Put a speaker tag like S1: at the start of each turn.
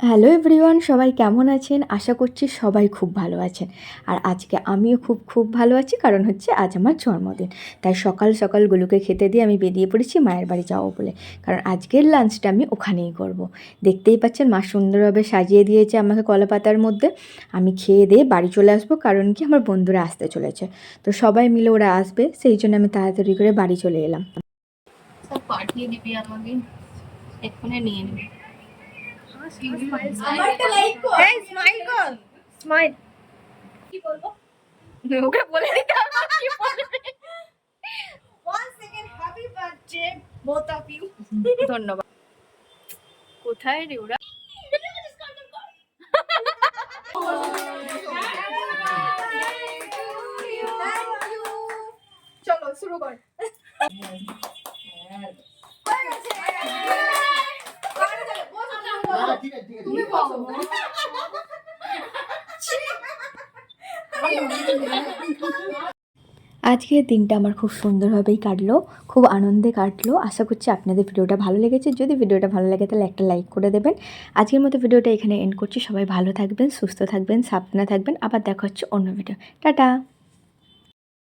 S1: Hello everyone, সবাই কেমন আছেন? আশা করছি সবাই খুব ভালো আছেন। আর আজকে আমিও খুব ভালো আছি, কারণ হচ্ছে আজ আমার জন্মদিন। তাই সকাল সকাল গুলুকে খেতে দিয়ে আমি বেরিয়ে পড়েছি মায়ের বাড়ি যাবো বলে, কারণ আজকের লাঞ্চটা আমি ওখানেই করব। দেখতেই পাচ্ছেন মা সুন্দরভাবে সাজিয়ে দিয়েছে আমাকে কলাপাতার মধ্যে। আমি খেয়ে দিয়ে বাড়ি চলে আসবো, কারণ কি আমার বন্ধুরা আসতে চলেছে। তো সবাই মিলে ওরা আসবে, সেই জন্য আমি তাড়াতাড়ি করে বাড়ি চলে এলাম।
S2: সব পাঠিয়ে দিবি আমাকে, এক্ষুনি নিয়ে নিবি।
S3: আমারটা লাইক কর।
S2: এই স্মাইল কর, স্মাইল।
S3: কি বলবো?
S2: ওকে বলে দিতে হবে কি বলবে।
S3: Once again, happy birthday, both of you.
S2: ধন্যবাদ। কোথায় রে ওরা?
S3: চলো শুরু কর। তুমি বলো।
S1: আজকের দিনটা আমার খুব সুন্দরভাবেই কাটলো, খুব আনন্দে কাটলো। আশা করছি আপনাদের ভিডিওটা ভালো লেগেছে। যদি ভিডিওটা ভালো লাগে তাহলে একটা লাইক করে দেবেন। আজকের মতো ভিডিওটা এখানে এন্ড করছি। সবাই ভালো থাকবেন, সুস্থ থাকবেন, সাবধানে থাকবেন। আবার দেখা হচ্ছে অন্য ভিডিও। টাটা।